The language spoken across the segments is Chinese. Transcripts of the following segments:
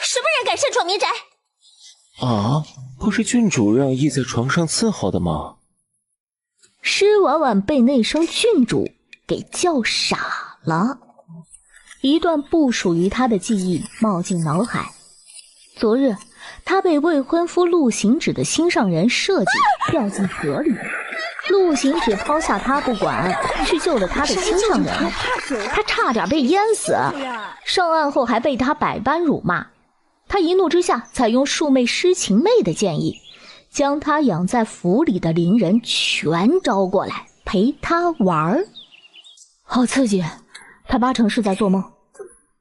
什么人敢擅闯民宅？啊，不是郡主让羿在床上伺候的吗？施婉婉被那声郡主给叫傻了，一段不属于她的记忆冒进脑海。昨日，她被未婚夫陆行止的心上人设计掉进河里，陆行止抛下她不管，去救了她的心上人，她差点被淹死。上岸后还被他百般辱骂，他一怒之下采用庶妹施晴妹的建议，将他养在府里的邻人全招过来陪他玩。好刺激，他八成是在做梦。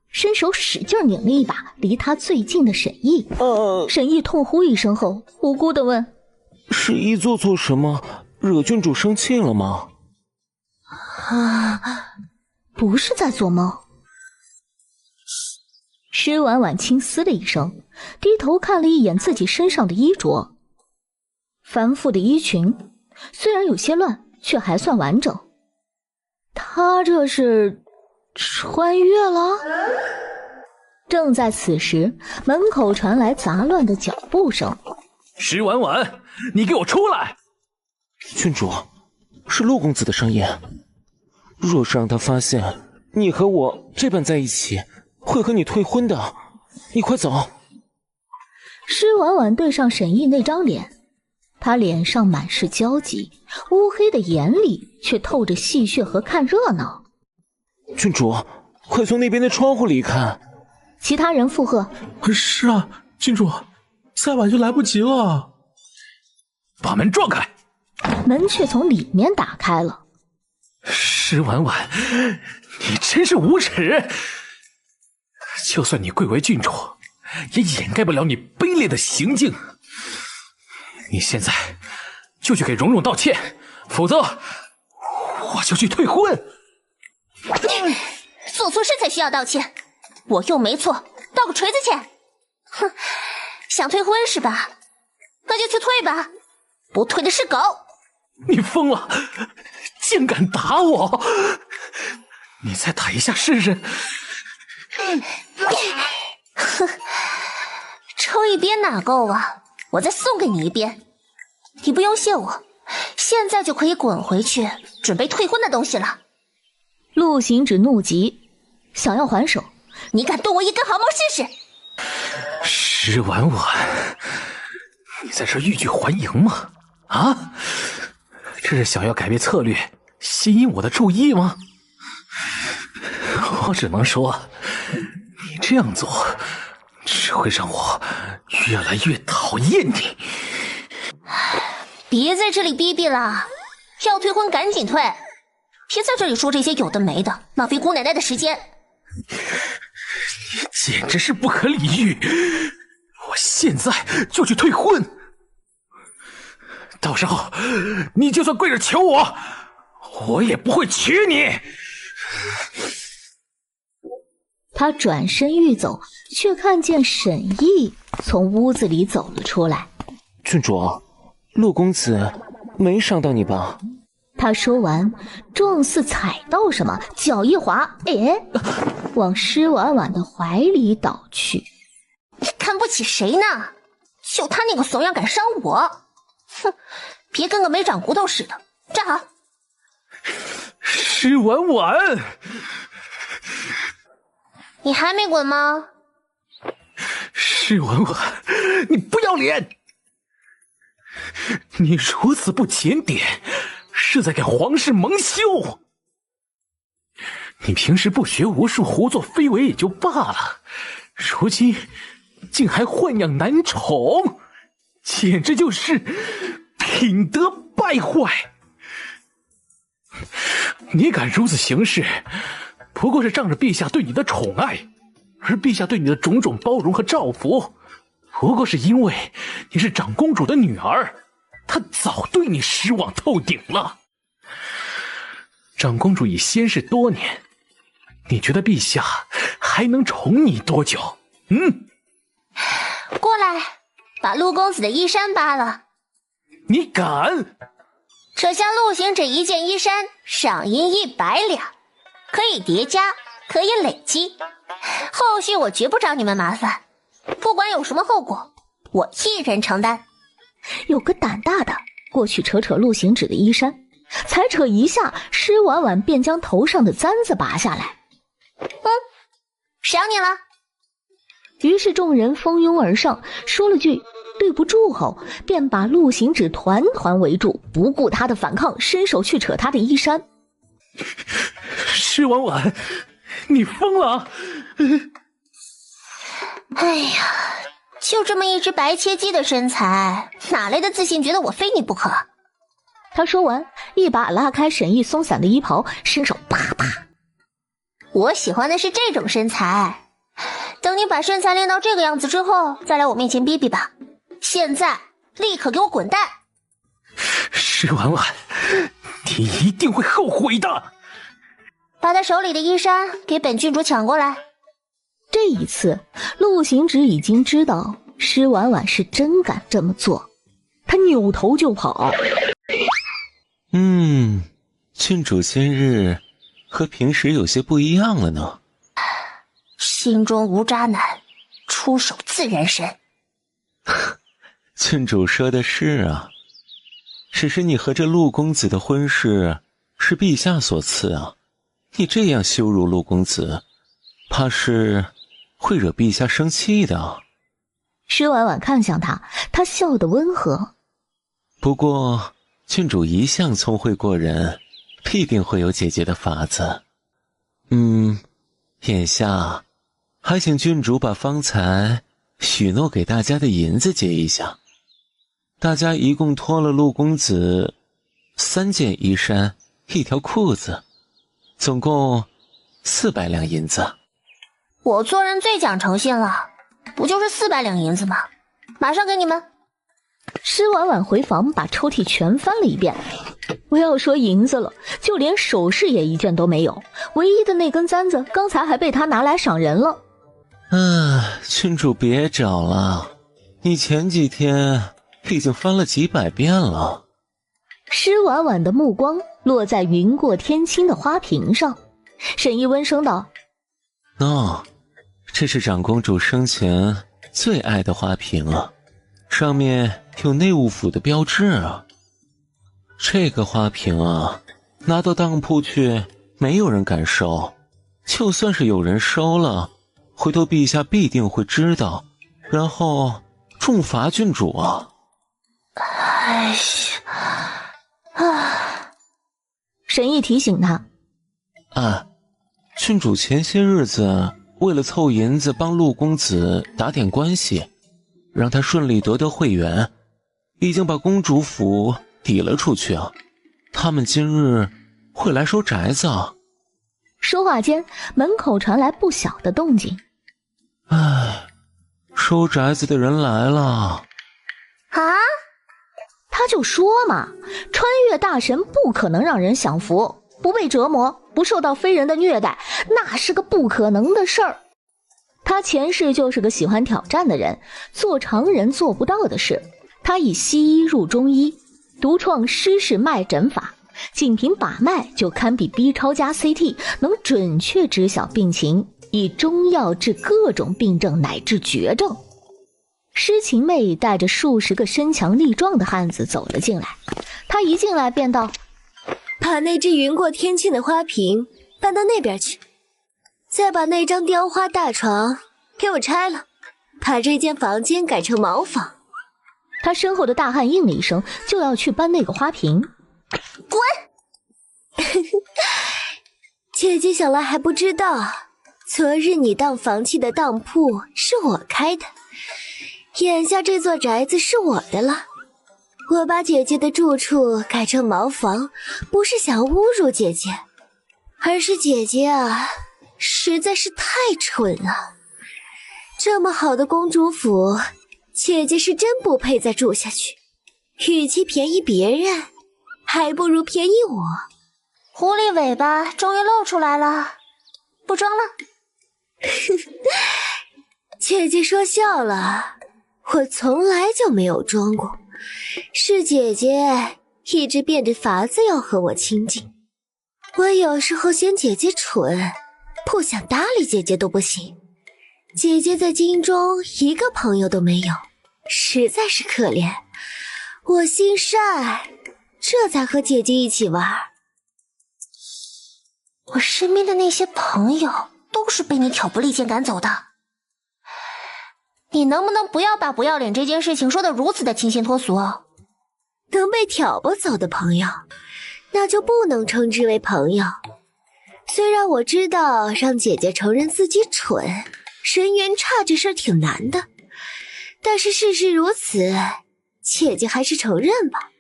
伸手使劲拧了一把离他最近的沈毅，沈毅痛呼一声后无辜地问：是羿做错什么惹郡主生气了吗？不是在做梦。施婉婉轻嘶了一声，低头看了一眼自己身上的衣着，繁复的衣裙虽然有些乱，却还算完整。她这是穿越了？正在此时，门口传来杂乱的脚步声。施婉婉，你给我出来！郡主，是陆公子的声音。若是让他发现你和我这般在一起，会和你退婚的，你快走。施婉婉对上沈毅那张脸，他脸上满是焦急，乌黑的眼里却透着戏谑和看热闹。郡主，快从那边的窗户里看。其他人附和：是啊，郡主，再晚就来不及了。把门撞开！门却从里面打开了。施婉婉，你真是无耻！就算你贵为郡主，也掩盖不了你卑劣的行径。你现在就去给蓉蓉道歉，否则我就去退婚。做错事才需要道歉，我又没错，道个锤子歉。哼，想退婚是吧？那就去退吧，不退的是狗。你疯了，竟敢打我！你再打一下试试。哼，抽一鞭哪够啊？我再送给你一鞭。你不用谢我，现在就可以滚回去准备退婚的东西了。陆行止怒极，想要还手。你敢动我一根毫毛试试？施婉婉，你在这欲拒还迎吗？啊？这是想要改变策略，吸引我的注意吗？我只能说，你这样做只会让我越来越讨厌你。别在这里逼逼了，要退婚赶紧退，别在这里说这些有的没的，浪费姑奶奶的时间。你简直是不可理喻！我现在就去退婚，到时候你就算跪着求我，我也不会娶你。他转身欲走，却看见沈毅从屋子里走了出来。郡主，陆公子没伤到你吧？他说完，状似踩到什么，脚一滑，往施婉婉的怀里倒去。你看不起谁呢？就他那个怂样敢伤我？哼，别跟个没长骨头似的，站好。施婉婉，你还没滚吗？施婉婉，你不要脸！你如此不检点，是在给皇室蒙羞。你平时不学无术，胡作非为也就罢了，如今竟还豢养男宠，简直就是品德败坏。你敢如此行事，不过是仗着陛下对你的宠爱，而陛下对你的种种包容和照拂，不过是因为你是长公主的女儿，他早对你失望透顶了。长公主已仙逝多年，你觉得陛下还能宠你多久？过来，把陆公子的衣衫扒了。你敢？这向陆行止一件衣衫，赏银100两，可以叠加，可以累积，后续我绝不找你们麻烦。不管有什么后果，我一人承担。有个胆大的过去扯扯陆行止的衣衫，才扯一下，施婉婉便将头上的簪子拔下来。赏你了。于是众人蜂拥而上，说了句对不住后，便把陆行止团团围住，不顾他的反抗，伸手去扯他的衣衫。施婉婉，你疯了！哎呀，就这么一只白切鸡的身材，哪来的自信觉得我非你不可？他说完，一把拉开沈毅松散的衣袍，伸手啪啪。我喜欢的是这种身材。等你把身材练到这个样子之后，再来我面前逼逼吧。现在立刻给我滚蛋！施婉婉，你一定会后悔的。把他手里的衣衫给本郡主抢过来。这一次，陆行止已经知道施婉婉是真敢这么做，他扭头就跑。郡主今日和平时有些不一样了呢。心中无渣男，出手自然神。郡主说的是啊，只是你和这陆公子的婚事是陛下所赐啊，你这样羞辱陆公子，怕是会惹陛下生气的。施婉婉看向他，他笑得温和。不过郡主一向聪慧过人，必定会有解决的法子。眼下还请郡主把方才许诺给大家的银子结一下。大家一共托了陆公子3件衣衫1条裤子，总共400两银子。我做人最讲诚信了，不就是400两银子吗？马上给你们。施婉婉回房把抽屉全翻了一遍，不要说银子了，就连首饰也一件都没有，唯一的那根簪子刚才还被他拿来赏人了。郡主别找了，你前几天已经翻了几百遍了。施婉婉的目光落在云过天青的花瓶上，沈毅温声道：这是长公主生前最爱的花瓶啊，上面有内务府的标志啊。这个花瓶啊，拿到当铺去没有人敢收，就算是有人收了，回头陛下必定会知道，然后重罚郡主啊。沈毅提醒他：郡主前些日子为了凑银子帮陆公子打点关系，让他顺利得会员，已经把公主府抵了出去啊。他们今日会来收宅子啊。说话间，门口传来不小的动静。收宅子的人来了。他就说嘛，穿越大神不可能让人享福，不被折磨，不受到非人的虐待，那是个不可能的事儿。他前世就是个喜欢挑战的人，做常人做不到的事。他以西医入中医，独创施氏脉诊法，仅凭把脉就堪比 B 超加 CT， 能准确知晓病情，以中药治各种病症乃至绝症。施晴妹带着数十个身强力壮的汉子走了进来，她一进来便道：把那只云过天青的花瓶搬到那边去，再把那张雕花大床给我拆了，把这间房间改成茅房。他身后的大汉应了一声，就要去搬那个花瓶。滚！姐姐想来还不知道，昨日你当房契的当铺是我开的，眼下这座宅子是我的了。我把姐姐的住处改成茅房，不是想侮辱姐姐，而是姐姐啊，实在是太蠢了。这么好的公主府，姐姐是真不配再住下去。与其便宜别人，还不如便宜我。狐狸尾巴终于露出来了，不装了。姐姐说笑了，我从来就没有装过，是姐姐一直变着法子要和我亲近。我有时候嫌姐姐蠢，不想搭理姐姐都不行。姐姐在京中一个朋友都没有，实在是可怜。我心善，这才和姐姐一起玩。我身边的那些朋友都是被你挑拨离间赶走的。你能不能不要把不要脸这件事情说得如此的清新脱俗？能被挑拨走的朋友，那就不能称之为朋友。虽然我知道让姐姐承认自己蠢、人缘差这事儿挺难的，但是事实如此，姐姐还是承认吧。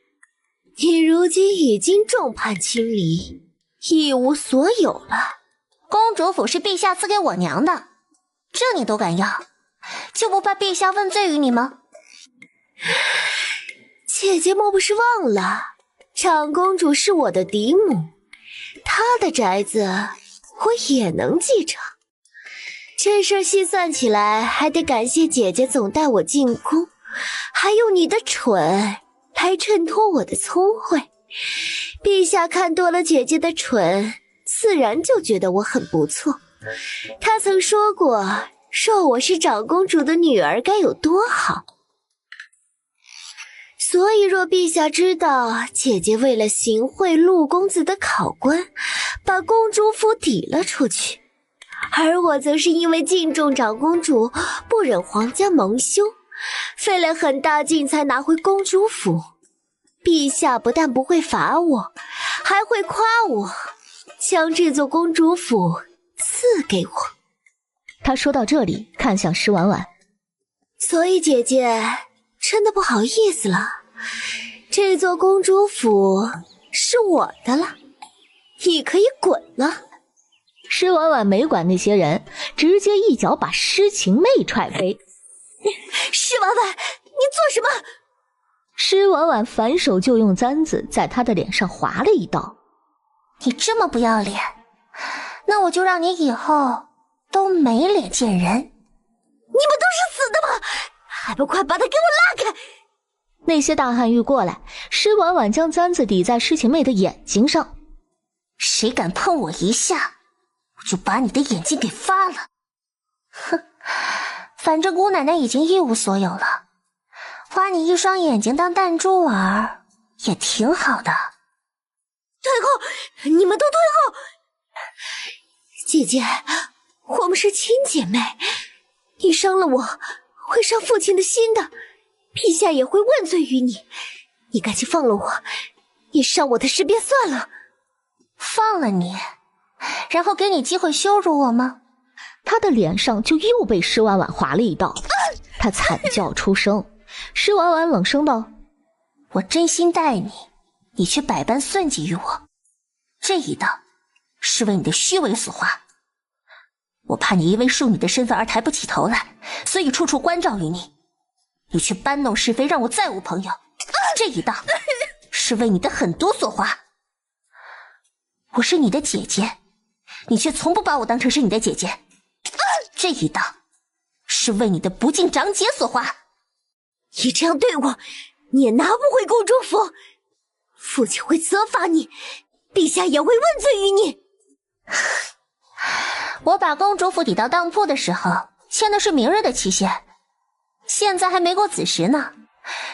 你如今已经众叛亲离，一无所有了。公主府是陛下赐给我娘的，这你都敢要，就不怕陛下问罪于你吗？姐姐莫不是忘了，长公主是我的嫡母，她的宅子我也能继承。这事儿细算起来，还得感谢姐姐总带我进宫，还用你的蠢来衬托我的聪慧。陛下看多了姐姐的蠢，自然就觉得我很不错。他曾说过，若我是长公主的女儿该有多好。所以若陛下知道姐姐为了行贿陆公子的考官，把公主府抵了出去，而我则是因为敬重长公主，不忍皇家蒙羞，费了很大劲才拿回公主府，陛下不但不会罚我，还会夸我，将这座公主府赐给我。他说到这里，看向施婉婉。所以姐姐真的不好意思了，这座公主府是我的了，你可以滚了。施婉婉没管那些人，直接一脚把施晴妹踹飞。施婉婉，你做什么？施婉婉反手就用簪子在她的脸上划了一刀。你这么不要脸，那我就让你以后都没脸见人。你们都是死的吗？还不快把他给我拉开！那些大汉欲过来，施婉婉将簪子抵在施晴妹的眼睛上。谁敢碰我一下，我就把你的眼睛给发了。哼，反正姑奶奶已经一无所有了，花你一双眼睛当弹珠玩也挺好的。退后！你们都退后！姐姐，我们是亲姐妹，你伤了我，会伤父亲的心的，陛下也会问罪于你。你赶紧放了我，你伤我的事便算了。放了你，然后给你机会羞辱我吗？他的脸上就又被施婉婉划了一刀，他惨叫出声。施婉婉冷声道：我真心待你，你却百般算计于我，这一刀是为你的虚伪所划。我怕你因为庶女的身份而抬不起头来，所以处处关照于你，你却搬弄是非，让我再无朋友。这一刀是为你的狠毒所划。我是你的姐姐，你却从不把我当成是你的姐姐。这一刀是为你的不敬长姐所划。你这样对我，你也拿不回公主府，父亲会责罚你，陛下也会问罪于你。我把公主府抵到当铺的时候，签的是明日的期限，现在还没过子时呢。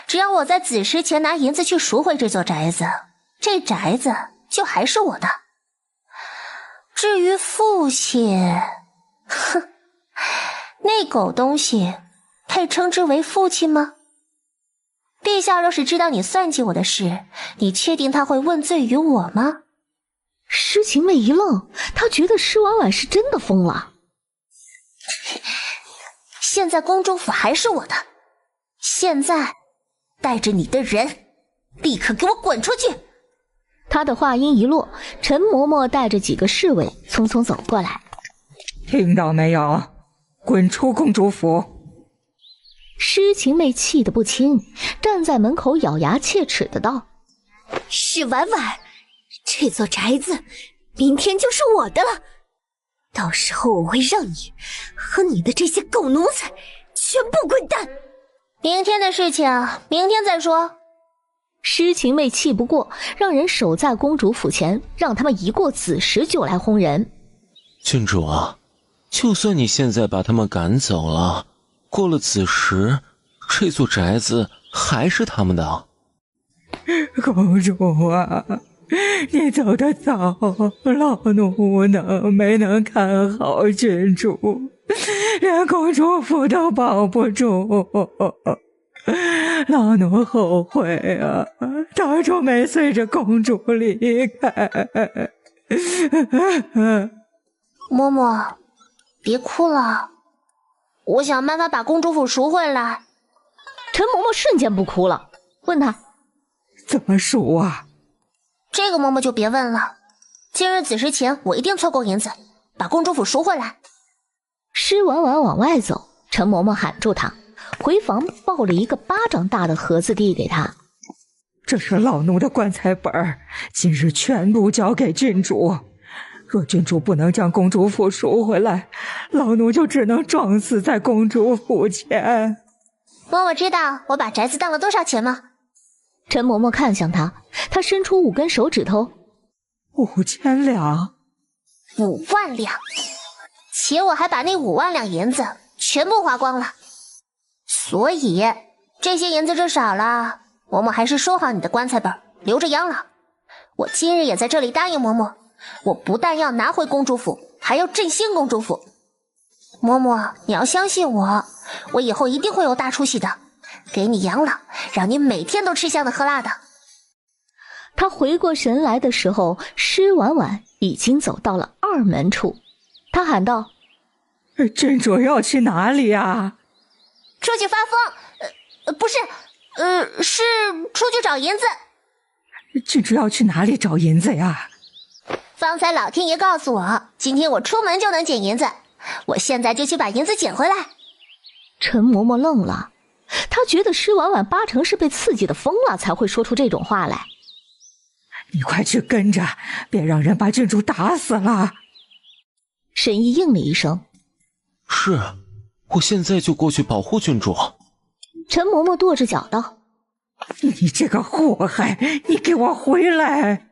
只要我在子时前拿银子去赎回这座宅子，这宅子就还是我的。至于父亲，哼，那狗东西配称之为父亲吗？陛下若是知道你算计我的事，你确定他会问罪于我吗？施晴妹一愣，她觉得施婉婉是真的疯了。现在公主府还是我的，现在带着你的人立刻给我滚出去。他的话音一落，陈嬷嬷带着几个侍卫匆匆走过来。听到没有？滚出公主府！施晴妹气得不轻，站在门口咬牙切齿的道：施婉婉，这座宅子明天就是我的了，到时候我会让你和你的这些狗奴才全部滚蛋。明天的事情明天再说。施晴妹气不过，让人守在公主府前，让他们一过子时就来轰人。郡主啊，就算你现在把他们赶走了，过了子时，这座宅子还是他们的。公主啊，你走得早，老奴没能看好郡主，连公主府都保不住。老奴后悔啊，当初没随着公主离开。嬷嬷，别哭了，我想办法把公主府赎回来。陈嬷嬷瞬间不哭了，问她怎么赎啊？这个嬷嬷就别问了，今日子时前我一定凑够银子，把公主府赎回来。施婉婉往外走，陈嬷嬷喊住她，回房抱了一个巴掌大的盒子递给她。这是老奴的棺材本，今日全部交给郡主。若郡主不能将公主府赎回来，老奴就只能撞死在公主府前。嬷嬷知道我把宅子当了多少钱吗？陈嬷嬷看向她，她伸出5根手指头。5000两。5万两，且我还把那5万两银子全部花光了。所以这些银子就少了，嬷嬷还是收好你的棺材本，留着养老。我今日也在这里答应嬷嬷，我不但要拿回公主府，还要振兴公主府。嬷嬷，你要相信我，我以后一定会有大出息的，给你养老，让你每天都吃香的喝辣的。他回过神来的时候，施婉婉已经走到了2门处。他喊道：郡主要去哪里啊？出去发疯，不是，是出去找银子。郡主要去哪里找银子呀？方才老天爷告诉我，今天我出门就能捡银子，我现在就去把银子捡回来。陈嬷嬷愣了，她觉得施婉婉8成是被刺激的疯了，才会说出这种话来。你快去跟着，别让人把郡主打死了。沈毅应了一声：是，我现在就过去保护郡主。陈嬷嬷跺着脚道：你这个祸害，你给我回来！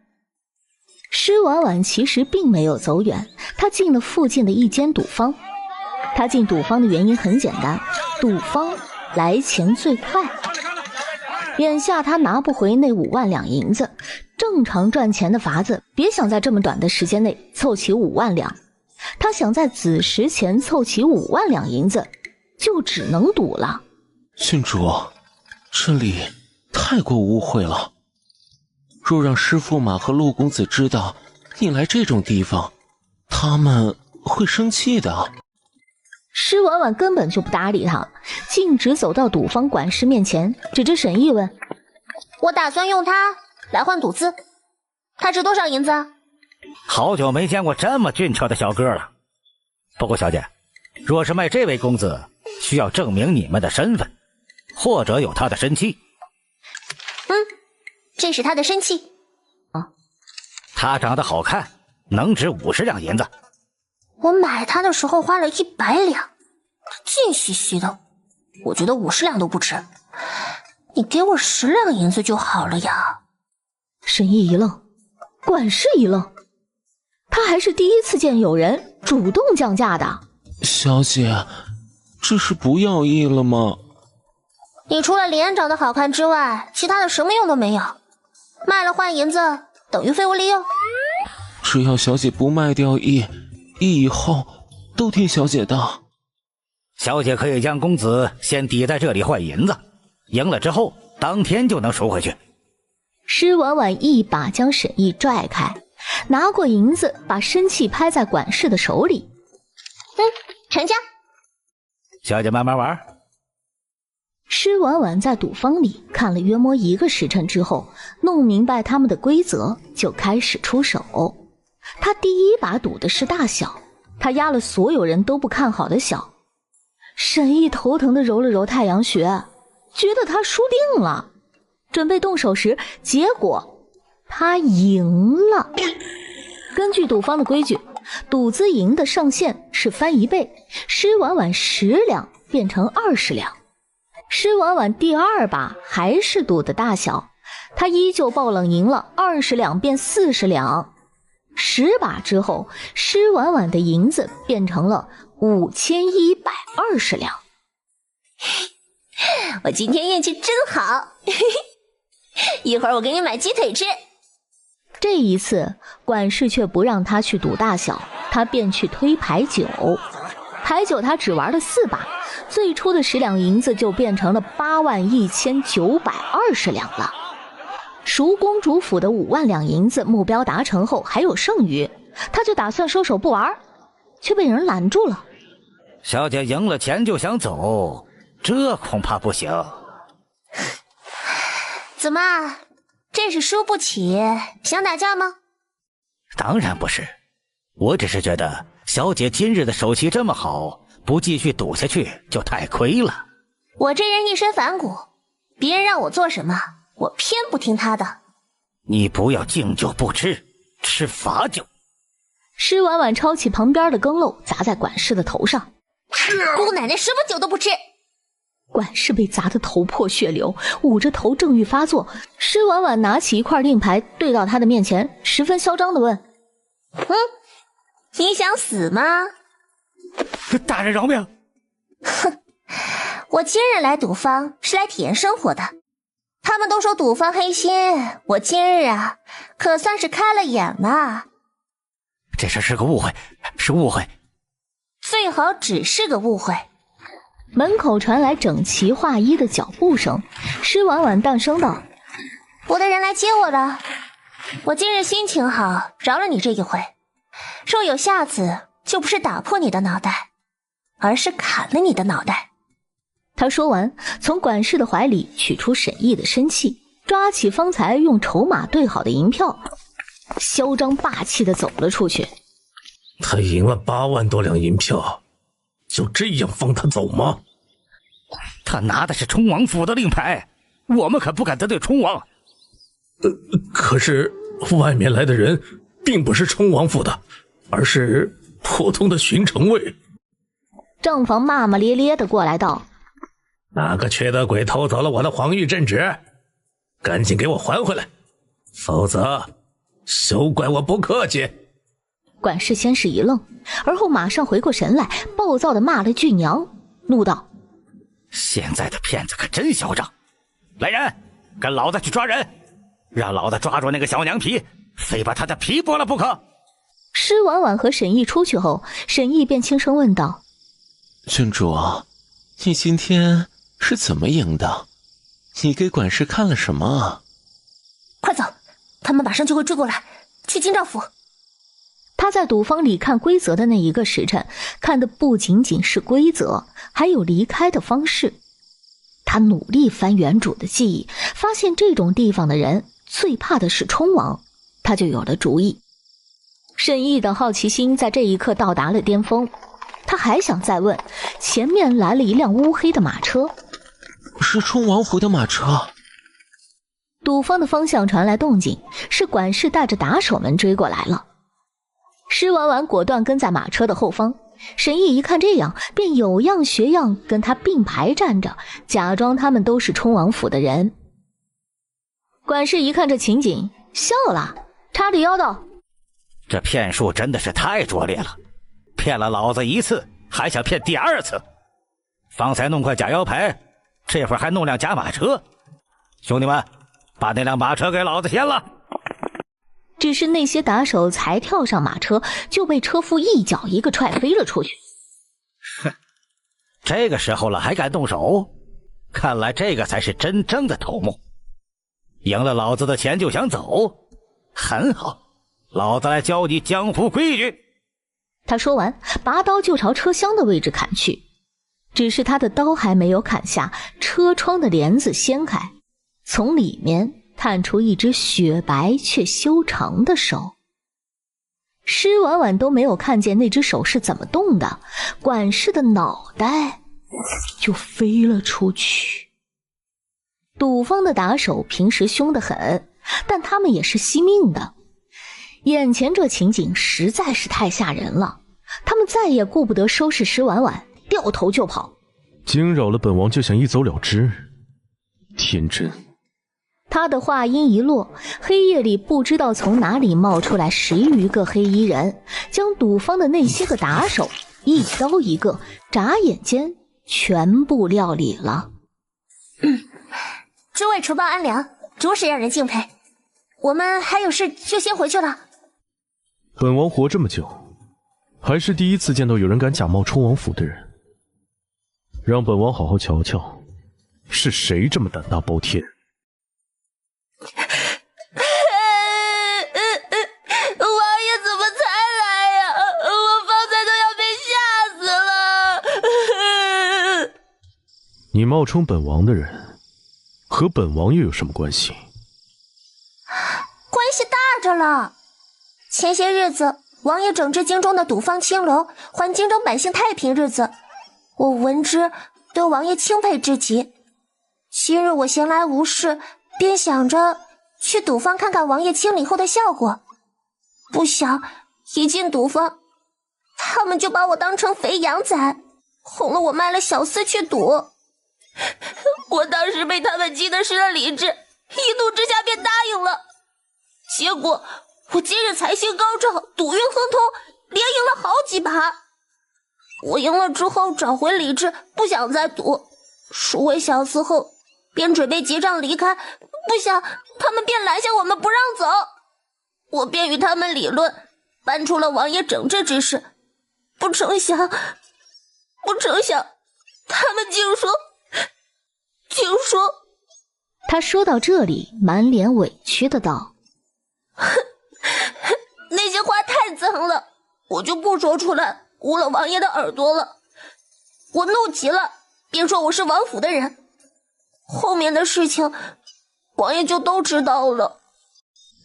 施婉婉其实并没有走远，她进了附近的一间赌坊。她进赌坊的原因很简单，赌坊来钱最快。眼下她拿不回那5万两银子，正常赚钱的法子，别想在这么短的时间内凑齐5万两。她想在子时前凑齐5万两银子，就只能赌了。郡主，这里太过污秽了，若让师驸马和陆公子知道你来这种地方，他们会生气的。施婉婉根本就不搭理他，径直走到赌坊管事面前，指着沈毅问：我打算用它来换赌资，它值多少银子？好久没见过这么俊俏的小哥了。不过小姐，若是卖这位公子，需要证明你们的身份，或者有他的身契。这是他的身契。他长得好看，能值50两银子。我买它的时候花了100两，净兮兮的，我觉得50两都不值。你给我10两银子就好了呀。沈毅一愣，管事一愣，他还是第一次见有人主动降价的。小姐，这是不要意了吗？你除了脸长得好看之外，其他的什么用都没有，卖了换银子等于废物利用。只要小姐不卖掉以后都听小姐的。小姐可以将公子先抵在这里换银子，赢了之后当天就能赎回去。施婉婉一把将沈毅拽开，拿过银子，把身契拍在管事的手里。成交。小姐慢慢玩。施婉婉在赌坊里看了约摸1个时辰之后，弄明白他们的规则，就开始出手。他第一把赌的是大小，他压了所有人都不看好的小。沈毅头疼地揉了揉太阳穴，觉得他输定了。准备动手时，结果他赢了。根据赌坊的规矩，赌资赢的上限是翻1倍，施婉婉10两变成20两。施婉婉第2把还是赌的大小，她依旧爆冷赢了，20两变40两。10把之后，施婉婉的银子变成了5120两。我今天运气真好，一会儿我给你买鸡腿吃。这一次，管事却不让他去赌大小，他便去推牌九。牌九他只玩了4把，最初的10两银子就变成了81920两了。赎公主府的5万两银子目标达成后还有剩余，他就打算收手不玩，却被人拦住了。小姐赢了钱就想走，这恐怕不行。怎么，这是输不起，想打架吗？当然不是，我只是觉得小姐今日的手气这么好，不继续赌下去就太亏了。我这人一身反骨，别人让我做什么，我偏不听他的。你不要敬酒不吃，吃罚酒。施婉婉抄起旁边的羹漏砸在管事的头上。姑奶奶什么酒都不吃。管事被砸得头破血流，捂着头正欲发作，施婉婉拿起一块令牌对到他的面前，十分嚣张地问：你想死吗？大人饶命！哼，我今日来赌坊是来体验生活的。他们都说赌坊黑心，我今日啊，可算是开了眼了。这事是个误会，是误会。最好只是个误会。门口传来整齐划一的脚步声，施婉婉淡声道：我的人来接我了，我今日心情好，饶了你这一回。若有下次，就不是打破你的脑袋，而是砍了你的脑袋。他说完，从管事的怀里取出沈毅的身契，抓起方才用筹码兑好的银票，嚣张霸气地走了出去。他赢了8万多两银票，就这样放他走吗？他拿的是冲王府的令牌，我们可不敢得罪冲王。可是外面来的人并不是冲王府的，而是普通的巡城卫。账房骂骂咧咧地过来道：哪个缺德鬼偷走了我的黄玉镇纸？赶紧给我还回来，否则休怪我不客气。管事先是一愣，而后马上回过神来，暴躁地骂了句娘，怒道：现在的骗子可真嚣张！来人，跟老子去抓人，让老子抓住那个小娘皮，非把他的皮剥了不可。施婉婉和沈毅出去后，沈毅便轻声问道：郡主，你今天是怎么赢的？你给管事看了什么？快走，他们马上就会追过来，去京兆府。他在赌坊里看规则的那一个时辰，看的不仅仅是规则，还有离开的方式。他努力翻原主的记忆，发现这种地方的人最怕的是冲王，他就有了主意。沈毅的好奇心在这一刻到达了巅峰，他还想再问，前面来了一辆乌黑的马车。是冲王府的马车。赌坊的方向传来动静，是管事带着打手们追过来了。施婉婉果断跟在马车的后方，沈毅一看这样，便有样学样跟他并排站着，假装他们都是冲王府的人。管事一看这情景，笑了，叉着腰道：这骗术真的是太拙劣了，骗了老子1次，还想骗第2次。方才弄块假腰牌，这会儿还弄辆假马车。兄弟们，把那辆马车给老子掀了！只是那些打手才跳上马车，就被车夫一脚一个踹飞了出去。哼，这个时候了还敢动手？看来这个才是真正的头目。赢了老子的钱就想走？很好，老子来教你江湖规矩。他说完，拔刀就朝车厢的位置砍去。只是他的刀还没有砍下，车窗的帘子掀开，从里面探出一只雪白却修长的手。施婉婉都没有看见那只手是怎么动的，管事的脑袋就飞了出去。赌坊的打手平时凶得很，但他们也是惜命的。眼前这情景实在是太吓人了，他们再也顾不得收拾施婉婉，掉头就跑。惊扰了本王就想一走了之，天真。他的话音一落，黑夜里不知道从哪里冒出来10余个黑衣人，将赌坊的那些个打手一刀一个，眨眼间全部料理了。诸位厨房安良，着实让人敬佩。我们还有事，就先回去了。本王活这么久，还是第一次见到有人敢假冒冲王府的人。让本王好好瞧瞧，是谁这么胆大包天。王爷怎么才来呀？我方才都要被吓死了。你冒充本王的人，和本王又有什么关系？关系大着了。前些日子，王爷整治京中的赌坊青楼，还京中百姓太平日子，我闻之，对王爷钦佩至极。今日我闲来无事，便想着去赌坊看看王爷清理后的效果。不想一进赌坊，他们就把我当成肥羊宰，哄了我卖了小厮去赌。我当时被他们激得失了理智，一怒之下便答应了。结果我今日财星高照，赌运亨通，连赢了好几把。我赢了之后找回理智，不想再赌，赎回小厮后便准备结账离开，不想他们便拦下我们不让走。我便与他们理论，搬出了王爷整治之事。不成想他们竟说他说到这里，满脸委屈的道：那些话太脏了，我就不说出来，污了王爷的耳朵了。我怒极了，便说我是王府的人。后面的事情，王爷就都知道了。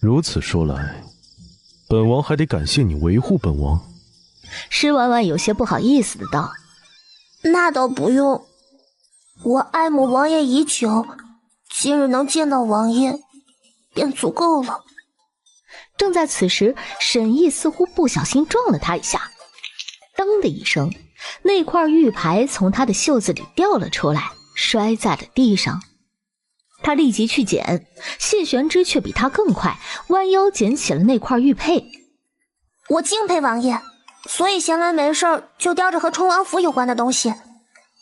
如此说来，本王还得感谢你维护本王。施婉婉有些不好意思的道：那倒不用，我爱慕王爷已久，今日能见到王爷便足够了。正在此时，沈毅似乎不小心撞了他一下，当的一声，那块玉牌从他的袖子里掉了出来，摔在了地上。他立即去捡，谢玄之却比他更快，弯腰捡起了那块玉佩。我敬佩王爷，所以闲来没事就叼着和冲王府有关的东西。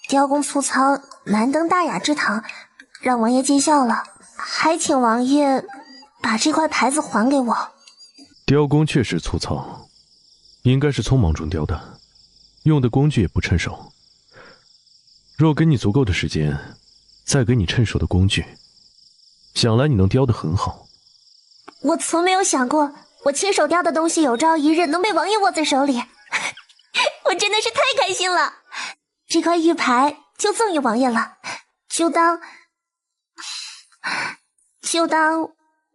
雕工粗糙，难登大雅之堂，让王爷见笑了，还请王爷把这块牌子还给我。雕工确实粗糙，应该是匆忙中雕的，用的工具也不趁手。若给你足够的时间，再给你趁手的工具，想来你能雕得很好。我从没有想过，我亲手雕的东西有朝一日能被王爷握在手里，我真的是太开心了。这块玉牌就赠与王爷了，就当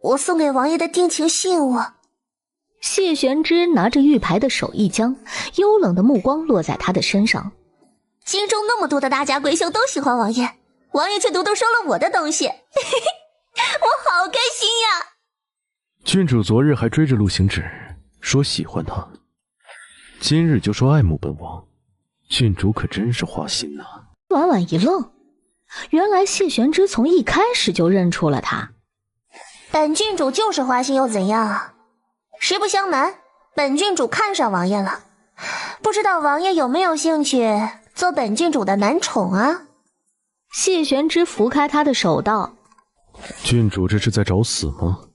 我送给王爷的定情信物。谢玄之拿着玉牌的手一僵，幽冷的目光落在他的身上。京中那么多的大家闺秀都喜欢王爷，王爷却独独收了我的东西，我好开心呀！郡主昨日还追着陆行止说喜欢他，今日就说爱慕本王，郡主可真是花心呐。婉婉一愣，原来谢玄之从一开始就认出了他。本郡主就是花心又怎样啊？实不相瞒，本郡主看上王爷了，不知道王爷有没有兴趣做本郡主的男宠啊？谢玄之拂开他的手道：郡主这是在找死吗？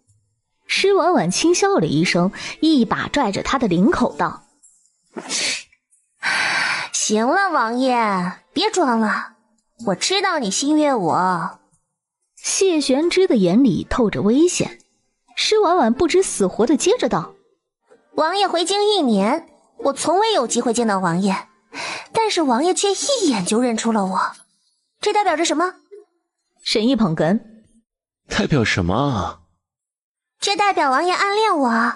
施婉婉轻笑了一声，一把拽着他的领口道：行了，王爷，别装了，我知道你心悦我。谢玄之的眼里透着危险，施婉婉不知死活的接着道：王爷回京1年，我从未有机会见到王爷，但是王爷却一眼就认出了我，这代表着什么？沈毅捧哏：代表什么啊？这代表王爷暗恋我，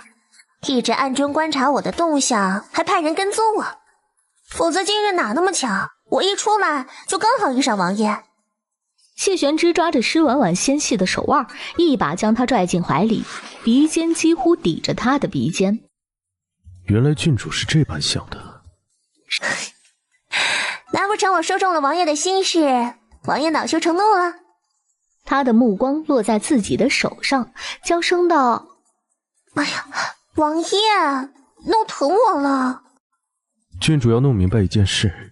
一直暗中观察我的动向，还派人跟踪我。否则今日哪那么巧，我一出来就刚好遇上王爷。谢玄之抓着施婉婉纤细的手腕，一把将她拽进怀里，鼻尖几乎抵着她的鼻尖。原来郡主是这般想的。难不成我说中了王爷的心事，王爷恼羞成怒了？他的目光落在自己的手上，娇声道：哎呀，王爷，弄疼我了。郡主要弄明白一件事，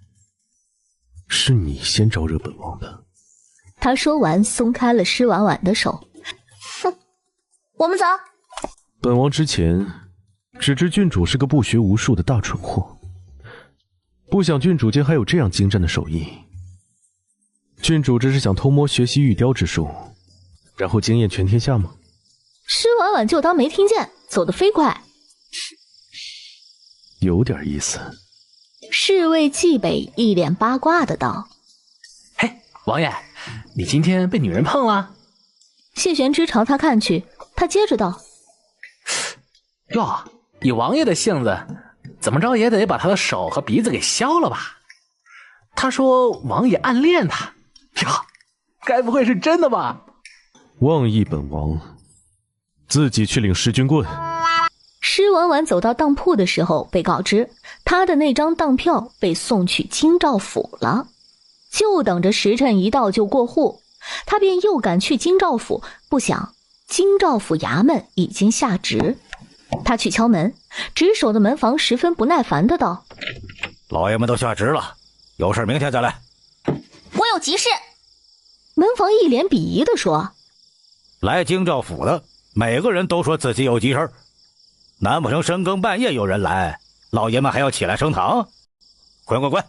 是你先招惹本王的。他说完，松开了施婉婉的手。哼，我们走。本王之前只知郡主是个不学无术的大蠢货，不想郡主间还有这样精湛的手艺。郡主这是想偷摸学习玉雕之术，然后惊艳全天下吗？施婉婉就当没听见，走得飞快。有点意思。侍卫纪北一脸八卦的道：嘿，王爷，你今天被女人碰了？谢玄之朝他看去，他接着道：哟，以王爷的性子，怎么着也得把他的手和鼻子给削了吧？他说王爷暗恋他，哟，该不会是真的吧？妄议本王，自己去领10军棍。施婉婉走到当铺的时候，被告知他的那张当票被送去京兆府了，就等着时辰一到就过户。他便又赶去京兆府，不想京兆府衙门已经下职。他去敲门，值守的门房十分不耐烦的道：老爷们都下职了，有事明天再来。我有急事。门房一脸鄙夷的说：来京兆府的每个人都说自己有急事，难不成深更半夜有人来，老爷们还要起来升堂？滚滚滚！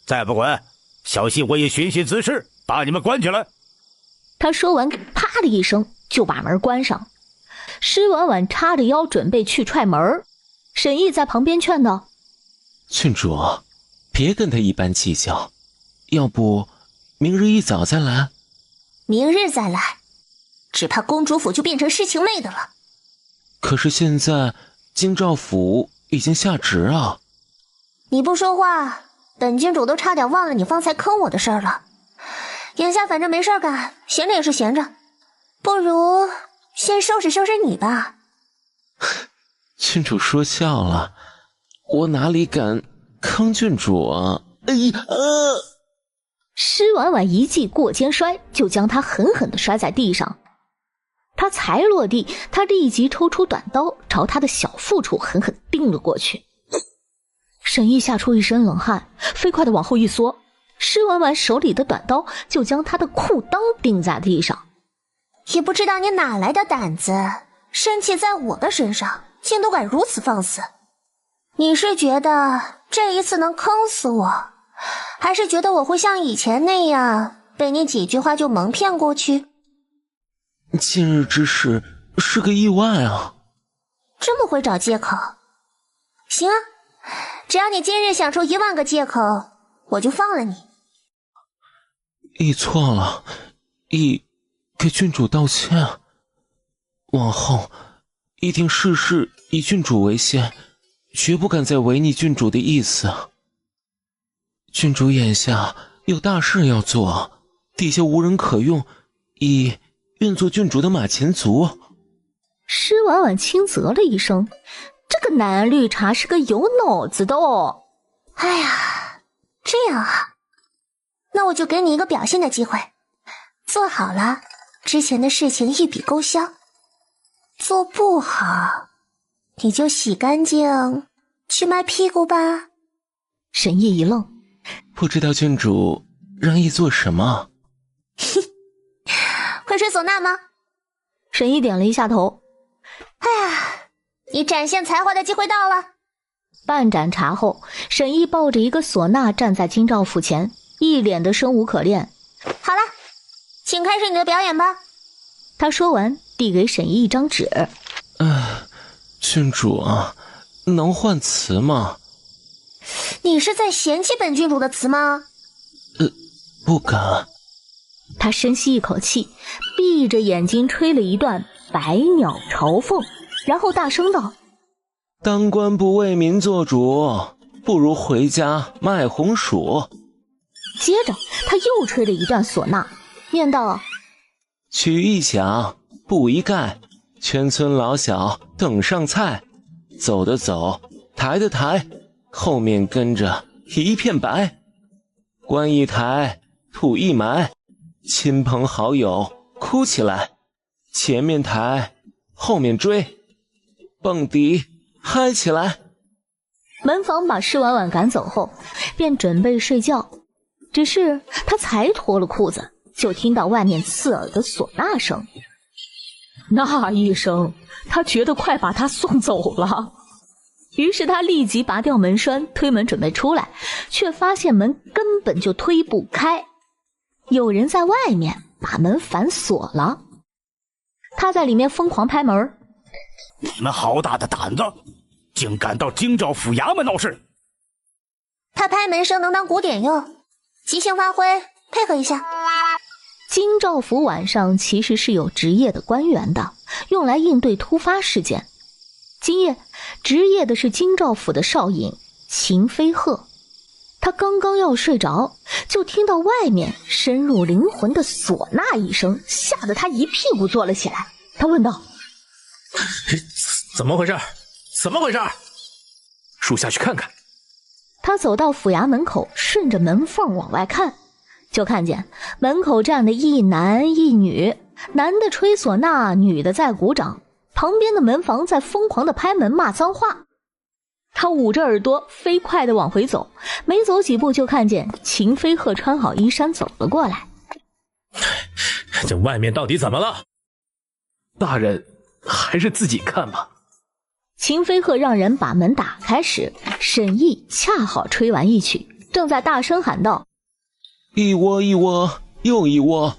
再不滚，小心我以寻衅滋事把你们关起来。他说完，啪的一声就把门关上。施婉婉叉着腰准备去踹门，沈毅在旁边劝道：郡主，别跟他一般计较，要不明日一早再来。明日再来，只怕公主府就变成侍情妹的了。可是现在京兆府已经下职啊。你不说话，本郡主都差点忘了你方才坑我的事儿了。眼下反正没事干，闲着也是闲着，不如先收拾收拾你吧。郡主说笑了，我哪里敢坑郡主啊！哎呀！施婉婉一记过肩摔，就将他狠狠地摔在地上。他才落地，他立即抽出短刀，朝他的小腹处狠狠钉了过去。沈毅吓出一身冷汗，飞快地往后一缩，施婉婉手里的短刀就将他的裤裆钉在地上。也不知道你哪来的胆子，生气在我的身上，竟都敢如此放肆。你是觉得这一次能坑死我，还是觉得我会像以前那样被你几句话就蒙骗过去？今日之事是个意外啊。这么会找借口？行啊，只要你今日想出1万个借口，我就放了你。意错了，意给郡主道歉，往后一定事事以郡主为先，绝不敢再违逆郡主的意思。郡主眼下有大事要做，底下无人可用，意愿做郡主的马前卒。施婉婉轻啧了一声，这个男绿茶是个有脑子的哦。哎呀，这样啊，那我就给你一个表现的机会，做好了之前的事情一笔勾销，做不好你就洗干净去卖屁股吧。沈烨一愣，不知道郡主让意做什么？会吹唢呐吗？沈烨点了一下头。哎呀，你展现才华的机会到了。半盏茶后，沈烨抱着一个唢呐站在京兆府前，一脸的生无可恋。好了，请开始你的表演吧。他说完，递给沈烨一张纸。郡主啊，能换词吗？你是在嫌弃本郡主的词吗？不敢。他深吸一口气，闭着眼睛吹了一段《百鸟朝凤》，然后大声道：当官不为民做主，不如回家卖红薯。接着他又吹了一段唢呐，念道：曲一响，布一盖，全村老小等上菜，走的走，抬的抬，后面跟着一片白，棺一抬，土一埋，亲朋好友哭起来，前面抬，后面追，蹦迪嗨起来。门门房把施婉婉赶走后，便准备睡觉。只是他才脱了裤子，就听到外面刺耳的唢呐声。那一声，他觉得快把他送走了。于是他立即拔掉门栓，推门准备出来，却发现门根本就推不开，有人在外面把门反锁了。他在里面疯狂拍门。你们好大的胆子，竟敢到京兆府衙门闹事！他拍门声能当鼓点用，即兴发挥，配合一下。京兆府晚上其实是有值夜的官员的，用来应对突发事件。今夜值夜的是京兆府的少尹秦飞鹤，他刚刚要睡着，就听到外面深入灵魂的唢呐一声，吓得他一屁股坐了起来。他问道：怎么回事？怎么回事？属下去看看。他走到府衙门口，顺着门缝往外看，就看见门口站的一男一女，男的吹唢呐，女的在鼓掌，旁边的门房在疯狂的拍门骂脏话。他捂着耳朵飞快地往回走，没走几步就看见秦飞鹤穿好衣衫走了过来。这外面到底怎么了？大人还是自己看吧。秦飞鹤让人把门打开时，沈毅恰好吹完一曲，正在大声喊道：一窝一窝又一窝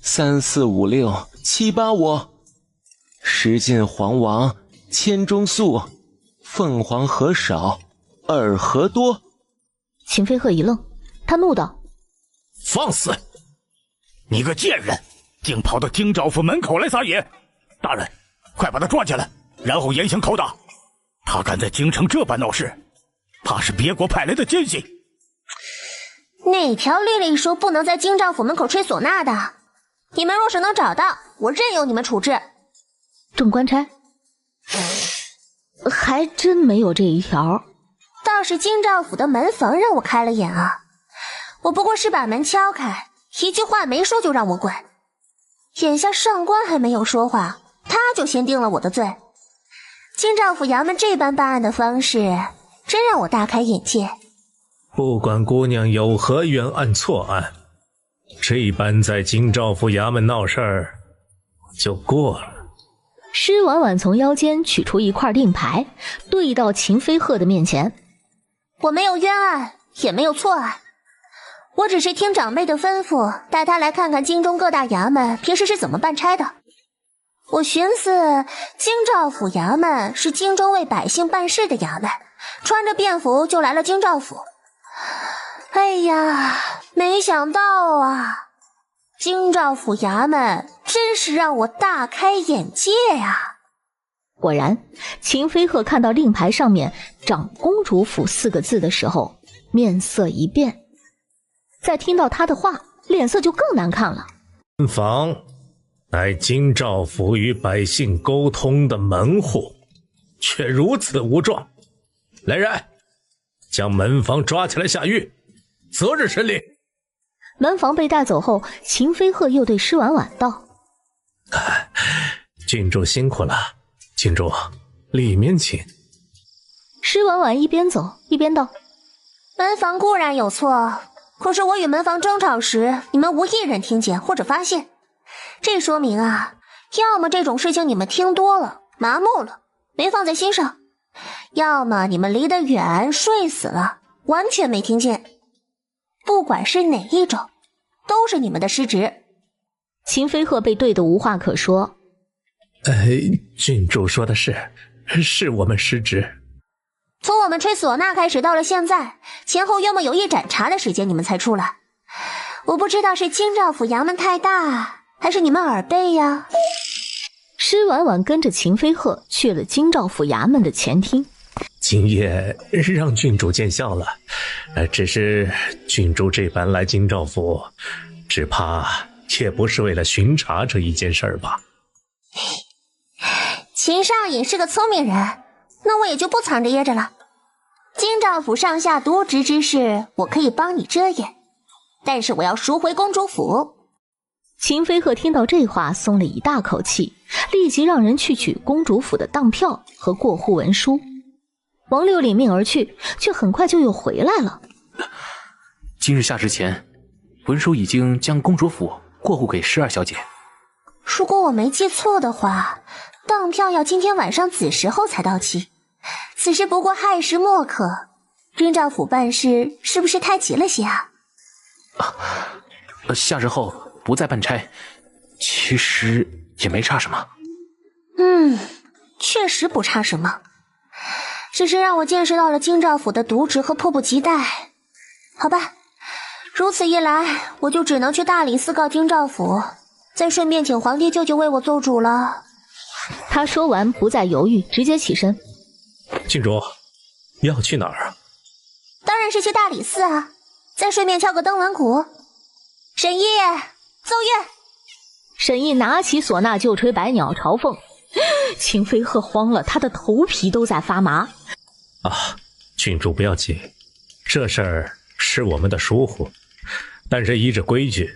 ，3、4、5、6、7、8窝，10进黄王，10中粟，凤凰何少，尔何多？秦飞鹤一愣，他怒道：放肆！你个贱人，竟跑到京兆府门口来撒野！大人，快把他抓起来，然后严刑拷打。他敢在京城这般闹事，怕是别国派来的奸细。哪条律例说不能在京兆府门口吹唢呐的？你们若是能找到，我任由你们处置。众官差，还真没有这一条。倒是京兆府的门房让我开了眼啊！我不过是把门敲开，一句话没说就让我滚。眼下上官还没有说话，他就先定了我的罪。京兆府衙门这般办案的方式，真让我大开眼界。不管姑娘有何冤案错案，这般在京兆府衙门闹事儿就过了。施婉婉从腰间取出一块令牌，对到秦飞鹤的面前。我没有冤案，也没有错案，我只是听长辈的吩咐，带他来看看京中各大衙门平时是怎么办差的。我寻思，京兆府衙门是京中为百姓办事的衙门，穿着便服就来了京兆府。哎呀，没想到啊，京兆府衙门真是让我大开眼界呀！果然，秦飞鹤看到令牌上面长公主府4个字的时候，面色一变，再听到他的话，脸色就更难看了。门房乃京兆府与百姓沟通的门户，却如此无状。来人，将门房抓起来下狱，择日审理。门房被带走后，秦飞鹤又对施婉婉道：郡主辛苦了，郡主里面请。施婉婉一边走一边道：门房固然有错，可是我与门房争吵时，你们无一人听见或者发现，这说明啊，要么这种事情你们听多了麻木了没放在心上，要么你们离得远睡死了完全没听见。不管是哪一种，都是你们的失职。秦飞鹤被对得无话可说。郡主说的是我们失职。从我们吹唢呐开始到了现在，前后约莫有1盏茶的时间你们才出来。我不知道是京兆府衙门太大，还是你们耳背呀？施婉婉跟着秦飞鹤去了京兆府衙门的前厅。今夜让郡主见笑了，只是郡主这般来京兆府，只怕也不是为了巡查这一件事儿吧。秦少尹是个聪明人，那我也就不藏着掖着了。京兆府上下渎职之事，我可以帮你遮掩，但是我要赎回公主府。秦飞鹤听到这话松了一大口气，立即让人去取公主府的当票和过户文书。王六领命而去，却很快就又回来了。今日下旨前，文书已经将公主府过户给12小姐。如果我没记错的话，当票要今天晚上子时后才到期，此时不过亥时末刻，军兆府办事是不是太急了些啊？下日后不再办差，其实也没差什么。确实不差什么，只是让我见识到了京兆府的渎职和迫不及待。好吧，如此一来，我就只能去大理寺告京兆府，再顺便请皇帝舅舅为我做主了。他说完不再犹豫，直接起身。郡主，要去哪儿啊？当然是去大理寺啊，再顺便敲个登鸾鼓。沈毅，奏乐。沈毅拿起唢呐就吹百鸟朝凤。秦飞鹤慌了，他的头皮都在发麻。郡主不要急，这事儿是我们的疏忽，但是依着规矩，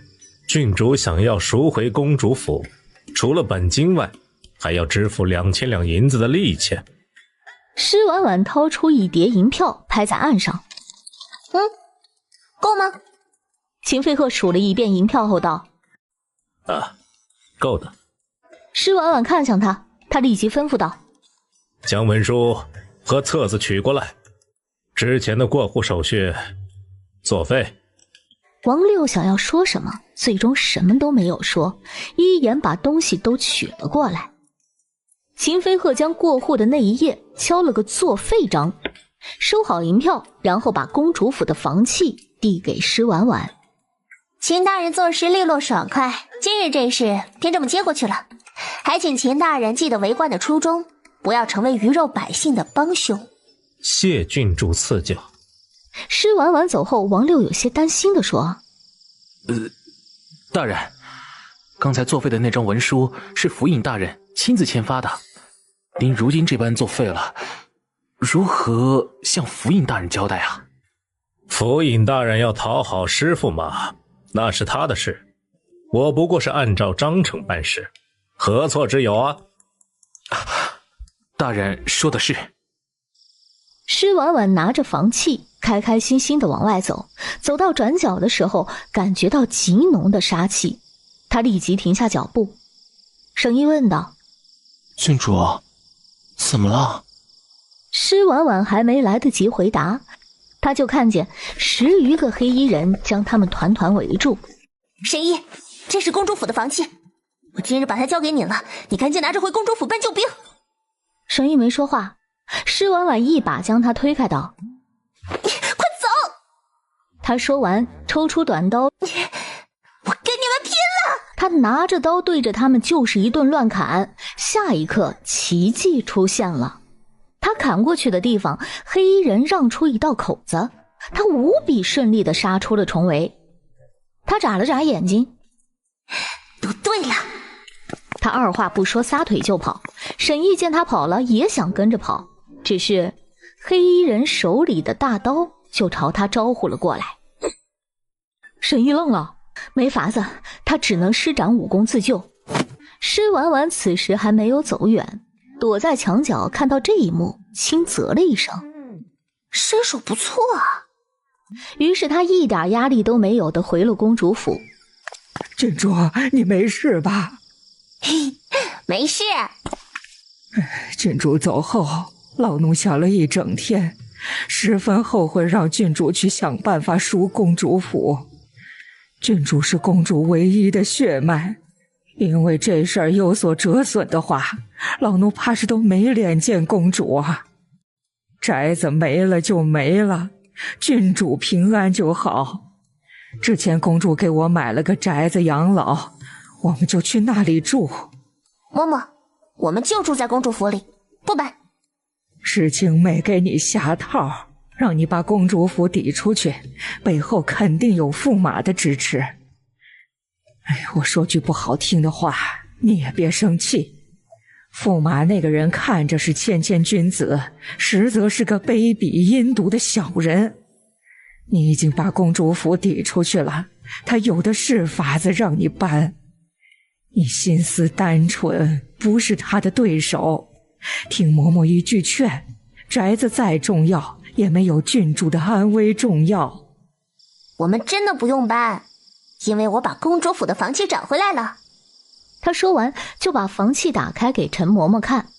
郡主想要赎回公主府，除了本金外，还要支付2000两银子的利钱。施婉婉掏出一叠银票，拍在案上。够吗？秦飞鹤数了一遍银票后道：够的。施婉婉看向他，他立即吩咐道：将文书和册子取过来，之前的过户手续作废。王六想要说什么，最终什么都没有说，一眼把东西都取了过来。秦飞鹤将过户的那一页敲了个作废章，收好银票，然后把公主府的房契递给施婉婉。秦大人做事利落爽快，今日这事便这么接过去了，还请秦大人记得为官的初衷，不要成为鱼肉百姓的帮凶。谢郡主赐教。施婉婉走后，王六有些担心地说：大人，刚才作废的那张文书是府尹大人亲自签发的，您如今这般作废了，如何向府尹大人交代啊？府尹大人要讨好师傅嘛，那是他的事，我不过是按照章程办事，何错之有啊？大人说的是。施婉婉拿着房契，开开心心地往外走，走到转角的时候，感觉到极浓的杀气，他立即停下脚步。沈毅问道：郡主，怎么了？施婉婉还没来得及回答，他就看见10余个黑衣人将他们团团围住。沈毅，这是公主府的房契，我今日把它交给你了，你赶紧拿着回公主府办救兵。沈毅没说话，施婉婉一把将他推开道：快走！他说完抽出短刀，我跟你们拼了！他拿着刀对着他们就是一顿乱砍，下一刻奇迹出现了，他砍过去的地方，黑衣人让出一道口子，他无比顺利地杀出了重围。他眨了眨眼睛，都对了。他二话不说，撒腿就跑。沈毅见他跑了，也想跟着跑，只是黑衣人手里的大刀就朝他招呼了过来。沈毅愣了，没法子，他只能施展武功自救。施婉婉此时还没有走远，躲在墙角，看到这一幕，轻啧了一声：身手不错啊。于是他一点压力都没有地回了公主府。郡主，你没事吧？没事。郡主走后，老奴想了一整天，十分后悔让郡主去想办法赎公主府。郡主是公主唯一的血脉，因为这事儿有所折损的话，老奴怕是都没脸见公主啊。宅子没了就没了，郡主平安就好。之前公主给我买了个宅子养老，我们就去那里住。嬷嬷，我们就住在公主府里，不搬。是青妹给你下套，让你把公主府抵出去，背后肯定有驸马的支持。我说句不好听的话，你也别生气。驸马那个人看着是谦谦君子，实则是个卑鄙阴毒的小人。你已经把公主府抵出去了，他有的是法子让你搬。你心思单纯，不是他的对手。听嬷嬷一句劝，宅子再重要，也没有郡主的安危重要。我们真的不用搬，因为我把公主府的房契找回来了。他说完就把房契打开给陈嬷嬷看。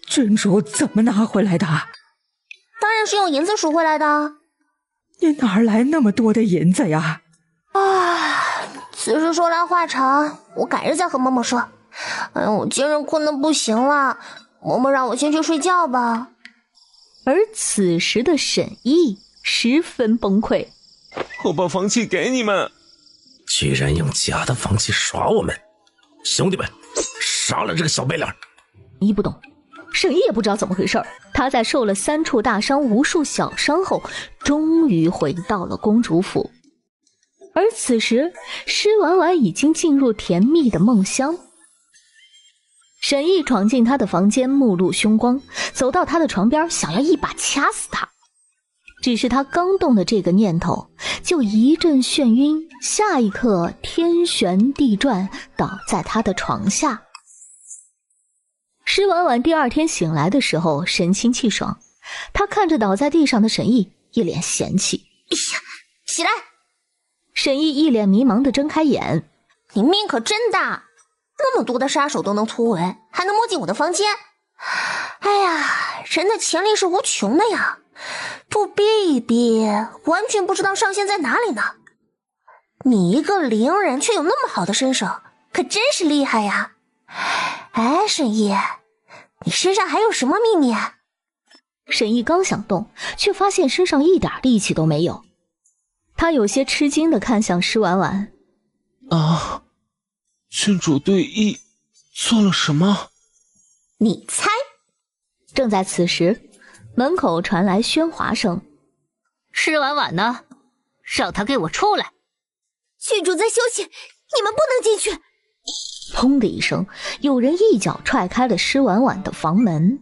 郡主怎么拿回来的？当然是用银子赎回来的。你哪儿来那么多的银子呀？此事说来话长，我改日再和嬷嬷说。我今日困得不行了，嬷嬷让我先去睡觉吧。而此时的沈毅十分崩溃。我把房契给你们，居然用假的房契耍我们！兄弟们，杀了这个小白脸！一不懂，沈毅也不知道怎么回事。他在受了3处大伤、无数小伤后，终于回到了公主府。而此时，施婉婉已经进入甜蜜的梦乡。沈毅闯进她的房间，目露凶光，走到她的床边，想要一把掐死她。只是他刚动的这个念头，就一阵眩晕，下一刻天旋地转，倒在他的床下。施婉婉第二天醒来的时候，神清气爽，她看着倒在地上的沈毅，一脸嫌弃。起来！沈毅一脸迷茫地睁开眼。你命可真大，那么多的杀手都能突围，还能摸进我的房间。哎呀，人的潜力是无穷的呀，不逼一逼，完全不知道上限在哪里呢。你一个伶人却有那么好的身手，可真是厉害呀。哎，沈毅，你身上还有什么秘密啊？沈毅刚想动，却发现身上一点力气都没有。他有些吃惊地看向施婉婉。郡主对羿做了什么？你猜。正在此时，门口传来喧哗声。施婉婉呢？让她给我出来！郡主在休息，你们不能进去。砰的一声，有人一脚踹开了施婉婉的房门。